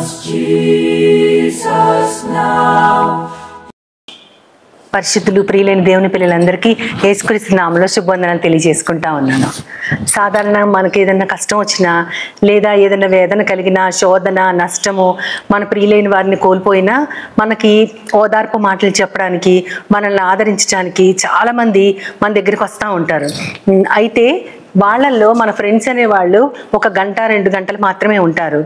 Jesus now. పరిశుద్ధులు ప్రియులైన దేవుని పిల్లలందరికీ యేసుక్రీస్తు నామములో శుభవందనాలు తెలియజేసుకుంటా ఉన్నాను. సాధారణంగా మనకి ఏదైనా కష్టం వచ్చినా లేదా ఏదైనా వేదన కలిగినా శోధన నష్టము మన ప్రియులైన వారిని కోల్పోయినా మనకి ఓదార్పు మాటలు చెప్పడానికి మనల్ని ఆదరించడానికి చాలామంది మన దగ్గరికి వస్తూ ఉంటారు. అయితే వాళ్ళల్లో మన ఫ్రెండ్స్ అనేవాళ్ళు 1 గంట 2 గంటలు మాత్రమే ఉంటారు.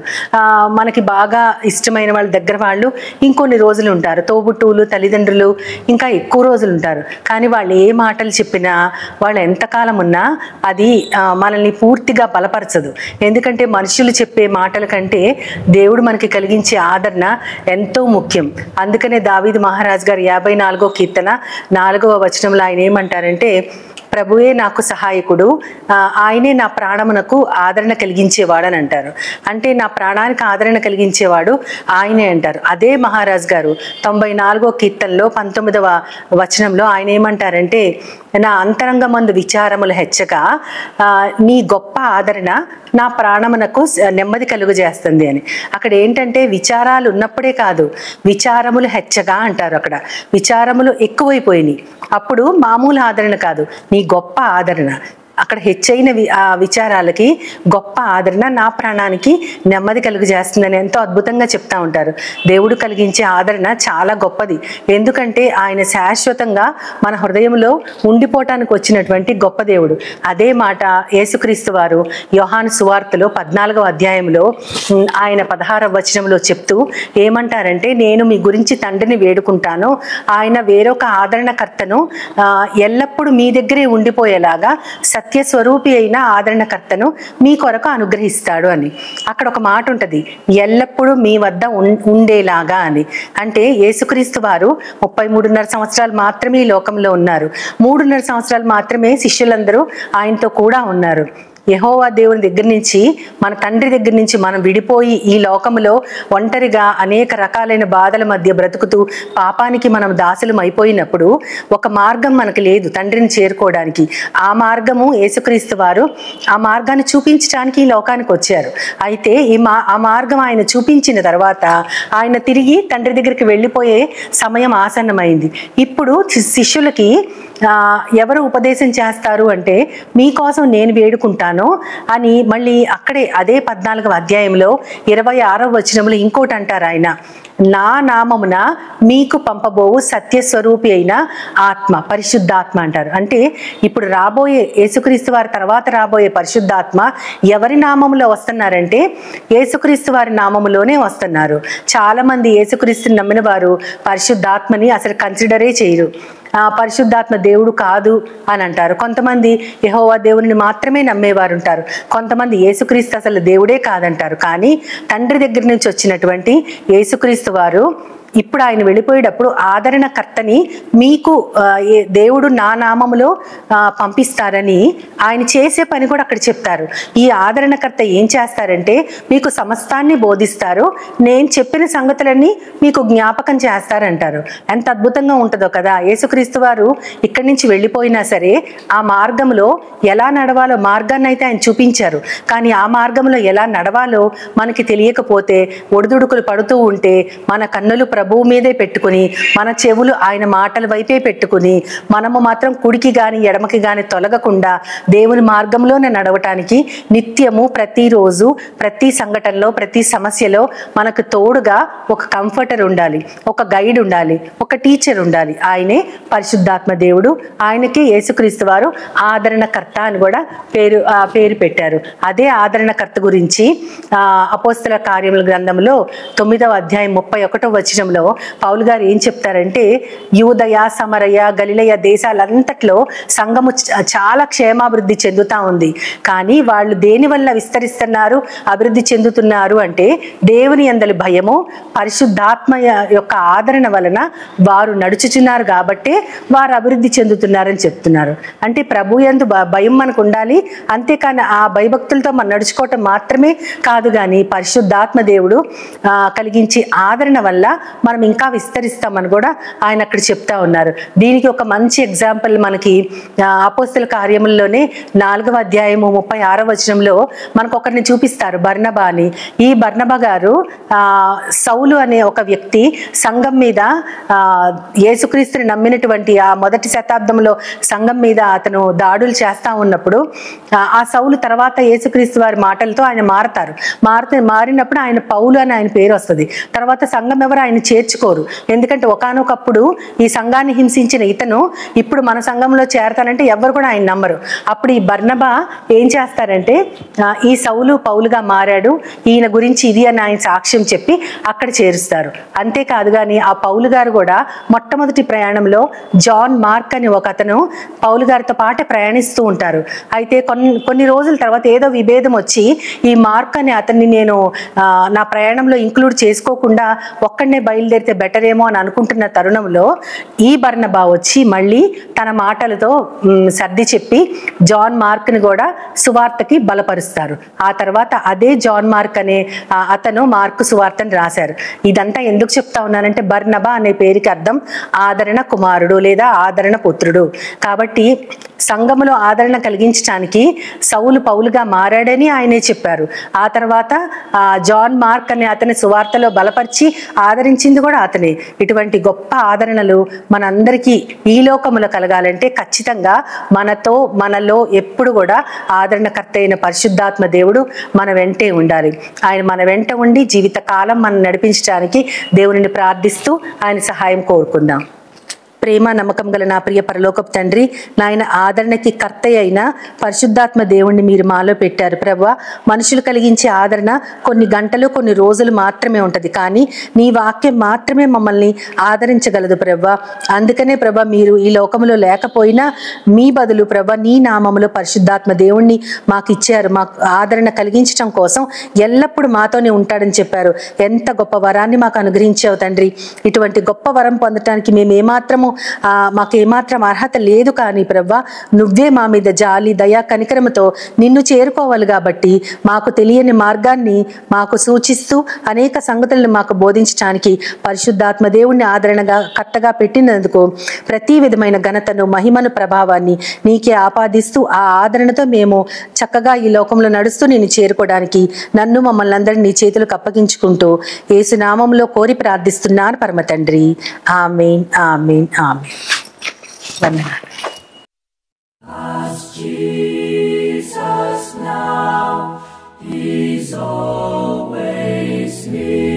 మనకి బాగా ఇష్టమైన వాళ్ళ దగ్గర వాళ్ళు ఇంకొన్ని రోజులు ఉంటారు. తోబుట్టువులు తల్లిదండ్రులు ఇంకా ఎక్కువ రోజులు ఉంటారు. కానీ వాళ్ళు ఏ మాటలు చెప్పినా వాళ్ళు ఎంతకాలం ఉన్నా అది మనల్ని పూర్తిగా బలపరచదు. ఎందుకంటే మనుషులు చెప్పే మాటల కంటే దేవుడు మనకి కలిగించే ఆదరణ ఎంతో ముఖ్యం. అందుకనే దావీదు మహారాజు గారు 54వ కీర్తన 4వ వచనంలో ఆయన ఏమంటారంటే, ప్రభువే నాకు సహాయకుడు, ఆయనే నా ప్రాణమునకు ఆదరణ కలిగించేవాడు అని అంటారు. అంటే నా ప్రాణానికి ఆదరణ కలిగించేవాడు ఆయనే అంటారు. అదే మహారాజ్ గారు 94వ కీర్తనలో 19వ వచనంలో ఆయన ఏమంటారంటే, నా అంతరంగమందు విచారములు హెచ్చగా నీ గొప్ప ఆదరణ నా ప్రాణమునకు నెమ్మది కలుగజేస్తుంది అని. అక్కడ ఏంటంటే విచారాలు ఉన్నప్పుడే కాదు, విచారములు హెచ్చగా అంటారు. అక్కడ విచారములు ఎక్కువైపోయినాయి. అప్పుడు మామూలు ఆదరణ కాదు, నీ గొప్ప ఆదరణ. అక్కడ హెచ్చైన విచారాలకి గొప్ప ఆదరణ నా ప్రాణానికి నెమ్మది కలుగజేస్తుందని ఎంతో అద్భుతంగా చెప్తా ఉంటారు. దేవుడు కలిగించే ఆదరణ చాలా గొప్పది. ఎందుకంటే ఆయన శాశ్వతంగా మన హృదయంలో ఉండిపోవటానికి వచ్చినటువంటి గొప్ప దేవుడు. అదే మాట యేసుక్రీస్తు వారు యోహాను సువార్తలో 14వ అధ్యాయంలో ఆయన 16వ వచనంలో చెప్తూ ఏమంటారంటే, నేను మీ గురించి తండ్రిని వేడుకుంటాను, ఆయన వేరొక ఆదరణకర్తను ఎల్లప్పుడూ మీ దగ్గరే ఉండిపోయేలాగా సత్యస్వరూపి అయిన ఆదరణకర్తను మీ కొరకు అనుగ్రహిస్తాడు అని. అక్కడ ఒక మాట ఉంటుంది, ఎల్లప్పుడూ మీ వద్ద ఉండేలాగా అని. అంటే యేసుక్రీస్తు వారు 33.5 సంవత్సరాలు మాత్రమే ఈ లోకంలో ఉన్నారు. 3.5 సంవత్సరాలు మాత్రమే శిష్యులందరూ ఆయనతో కూడా ఉన్నారు. యెహోవా దేవుని దగ్గర నుంచి, మన తండ్రి దగ్గర నుంచి మనం విడిపోయి ఈ లోకంలో ఒంటరిగా అనేక రకాలైన బాధల మధ్య బ్రతుకుతూ పాపానికి మనం దాసులం అయిపోయినప్పుడు ఒక మార్గం మనకు లేదు తండ్రిని చేరుకోవడానికి. ఆ మార్గము యేసుక్రీస్తు వారు ఆ మార్గాన్ని చూపించడానికి ఈ లోకానికి వచ్చారు. అయితే ఆ మార్గం ఆయన చూపించిన తర్వాత ఆయన తిరిగి తండ్రి దగ్గరికి వెళ్ళిపోయే సమయం ఆసన్నమైంది. ఇప్పుడు శిష్యులకి ఎవరు ఉపదేశం చేస్తారు అంటే, మీకోసం నేను వేడుకుంటాను అని మళ్ళీ అక్కడే అదే 14వ అధ్యాయంలో 26వ వచనంలో ఇంకోటి అంటారు ఆయన, నా నామమున మీకు పంపబోవు సత్యస్వరూపి అయిన ఆత్మ, పరిశుద్ధాత్మ అంటారు. అంటే ఇప్పుడు రాబోయే యేసుక్రీస్తు వారి తర్వాత రాబోయే పరిశుద్ధాత్మ ఎవరి నామములో వస్తున్నారంటే యేసుక్రీస్తు వారి నామములోనే వస్తున్నారు. చాలా మంది యేసుక్రీస్తుని నమ్మిన వారు పరిశుద్ధాత్మని అసలు కన్సిడరే చేయరు. పరిశుద్ధాత్మ దేవుడు కాదు అని అంటారు. కొంతమంది యెహోవా దేవుని మాత్రమే నమ్మేవారు ఉంటారు. కొంతమంది యేసుక్రీస్తు అసలు దేవుడే కాదంటారు. కానీ తండ్రి దగ్గర నుంచి వచ్చినటువంటి యేసుక్రీస్తు వారు ఇప్పుడు ఆయన వెళ్ళిపోయేటప్పుడు ఆదరణకర్తని మీకు దేవుడు నా నామములో పంపిస్తారని ఆయన చేసే పని కూడా అక్కడ చెప్తారు. ఈ ఆదరణకర్త ఏం చేస్తారంటే మీకు సమస్తాన్ని బోధిస్తారు, నేను చెప్పిన సంగతులన్నీ మీకు జ్ఞాపకం చేస్తారంటారు. ఎంత అద్భుతంగా ఉంటుందో కదా. యేసుక్రీస్తు వారు ఇక్కడి నుంచి వెళ్ళిపోయినా సరే ఆ మార్గంలో ఎలా నడవాలో మార్గాన్ని అయితే ఆయన చూపించారు. కానీ ఆ మార్గంలో ఎలా నడవాలో మనకి తెలియకపోతే ఒడిదుడుకులు పడుతూ ఉంటే మన కన్నులు ప్రభువు మీదే పెట్టుకుని మన చెవులు ఆయన మాటల వైపే పెట్టుకుని మనము మాత్రం కుడికి గాని ఎడమకి గాని తొలగకుండా దేవుని మార్గంలోనే నడవటానికి నిత్యము ప్రతిరోజు ప్రతి సంఘటనలో ప్రతి సమస్యలో మనకు తోడుగా ఒక కంఫర్టర్ ఉండాలి, ఒక గైడ్ ఉండాలి, ఒక టీచర్ ఉండాలి. ఆయనే పరిశుద్ధాత్మ దేవుడు. ఆయనకి యేసుక్రీస్తు వారు ఆదరణకర్త అని కూడా పేరు పెట్టారు. అదే ఆదరణకర్త గురించి అపోస్తల కార్యముల గ్రంథంలో 9వ అధ్యాయం 31వ వచనంలో పౌలు గారు ఏం చెప్తారంటే, యూదయ సమరయ గలిలయ దేశాలంతట్లో సంఘము చాలా క్షేమాభివృద్ధి చెందుతా ఉంది. కానీ వాళ్ళు దేని వల్ల విస్తరిస్తున్నారు, అభివృద్ధి చెందుతున్నారు అంటే దేవుని యందలి భయము పరిశుద్ధాత్మ యొక్క ఆదరణ వలన వారు నడుచుచున్నారు కాబట్టి వారు అభివృద్ధి చెందుతున్నారని చెప్తున్నారు. అంటే ప్రభు యందు భయం మనకు ఉండాలి. అంతేకాని ఆ భయభక్తులతో మనం నడుచుకోవటం మాత్రమే కాదు, కానీ పరిశుద్ధాత్మ దేవుడు కలిగించే ఆదరణ వల్ల మనం ఇంకా విస్తరిస్తామని కూడా ఆయన అక్కడ చెప్తా ఉన్నారు. దీనికి ఒక మంచి ఎగ్జాంపుల్ మనకి అపోస్తల కార్యముల్లోనే 4వ అధ్యాయము 36వ వచనంలో మనకు ఒకరిని చూపిస్తారు, బర్నబా అని. ఈ బర్నబా గారు సౌలు అనే ఒక వ్యక్తి సంఘం మీద యేసుక్రీస్తుని నమ్మినటువంటి ఆ మొదటి శతాబ్దంలో సంఘం మీద అతను దాడులు చేస్తా ఉన్నప్పుడు ఆ సౌలు తర్వాత యేసుక్రీస్తు వారి మాటలతో ఆయన మారినప్పుడు ఆయన పౌలు అని ఆయన పేరు వస్తుంది. తర్వాత సంఘం ఎవరు ఆయన చేర్చుకోరు. ఎందుకంటే ఒకానొకప్పుడు ఈ సంఘాన్ని హింసించిన ఇతను ఇప్పుడు మన సంఘంలో చేరతానంటే ఎవరు కూడా ఆయన నమ్మరు. అప్పుడు ఈ బర్నబా ఏం చేస్తారంటే ఈ సౌలు పౌలుగా మారాడు, ఈయన గురించి ఇది అని ఆయన సాక్ష్యం చెప్పి అక్కడ చేరుస్తారు. అంతేకాదు కానీ ఆ పౌలు గారు కూడా మొట్టమొదటి ప్రయాణంలో జాన్ మార్క్ అని ఒక అతను పౌలు గారితో పాటే ప్రయాణిస్తూ ఉంటారు. అయితే కొన్ని రోజుల తర్వాత ఏదో విభేదం వచ్చి ఈ మార్క్ అని అతన్ని నేను నా ప్రయాణంలో ఇంక్లూడ్ చేసుకోకుండా ఒక్కడనే బయలుదేరితే బెటర్ ఏమో అని అనుకుంటున్న తరుణంలో ఈ బర్నబా వచ్చి మళ్ళీ తన మాటలతో సర్ది చెప్పి జాన్ మార్క్ని కూడా సువార్తకి బలపరుస్తారు. ఆ తర్వాత అదే జాన్ మార్క్ అనే అతను మార్కు సువార్తని రాశారు. ఇదంతా ఎందుకు చెప్తా ఉన్నానంటే బర్నబా అనే పేరుకి అర్థం ఆదరణ కుమారుడు లేదా ఆదరణ పుత్రుడు. కాబట్టి సంఘములో ఆదరణ కలిగించడానికి సౌలు పౌలుగా మారాడని ఆయనే చెప్పారు. ఆ తర్వాత జాన్ మార్క్ అనే అతని సువార్తలో బలపరిచి ఆదరించింది కూడా అతనే. ఇటువంటి గొప్ప ఆదరణలు మనందరికీ ఈ లోకములో కలగాలంటే ఖచ్చితంగా మనలో ఎప్పుడు కూడా ఆదరణకర్త అయిన పరిశుద్ధాత్మ దేవుడు మన వెంటే ఉండాలి. ఆయన మన వెంట ఉండి జీవితకాలం మనం నడిపించడానికి దేవునిని ప్రార్థిస్తూ ఆయన సహాయం కోరుకుందాం. ప్రేమ నమ్మకం గల నా ప్రియ పరలోకపు తండ్రి, నాయన ఆదరణకి కర్త అయిన పరిశుద్ధాత్మ దేవుణ్ణి మీరు మాలో పెట్టారు ప్రభువా. మనుషులు కలిగించే ఆదరణ కొన్ని గంటలు కొన్ని రోజులు మాత్రమే ఉంటుంది, కానీ నీ వాక్యం మాత్రమే మమ్మల్ని ఆదరించగలదు ప్రభువా. అందుకనే ప్రభా మీరు ఈ లోకంలో లేకపోయినా మీ బదులు ప్రభా నీ నామములో పరిశుద్ధాత్మ దేవుణ్ణి మాకు ఇచ్చారు. మాకు ఆదరణ కలిగించడం కోసం ఎల్లప్పుడూ మాతోనే ఉంటాడని చెప్పారు. ఎంత గొప్ప వరాన్ని మాకు అనుగ్రహించావు తండ్రి. ఇటువంటి గొప్ప వరం పొందటానికి మేము మాకేమాత్రం అర్హత లేదు, కానీ ప్రభా నువ్వే మా మీద జాలి దయా కనికరముతో నిన్ను చేరుకోవాలి. కాబట్టి మాకు తెలియని మార్గాన్ని మాకు సూచిస్తూ అనేక సంగతులను మాకు బోధించడానికి పరిశుద్ధాత్మ దేవుణ్ణి ఆదరణగా కర్తగా పెట్టినందుకు ప్రతి విధమైన ఘనతను మహిమను ప్రభావాన్ని నీకే ఆపాదిస్తూ ఆ ఆదరణతో మేము చక్కగా ఈ లోకంలో నడుస్తూ నేను చేరుకోవడానికి నన్ను మమ్మల్ని అందరినీ నీ చేతులకు అప్పగించుకుంటూ యేసు నామములో కోరి ప్రార్థిస్తున్నాను పరమ తండ్రి. ఆమేన్ ఆమేన్ ఆమేన్. వందనాలు. As Jesus now, He's always near.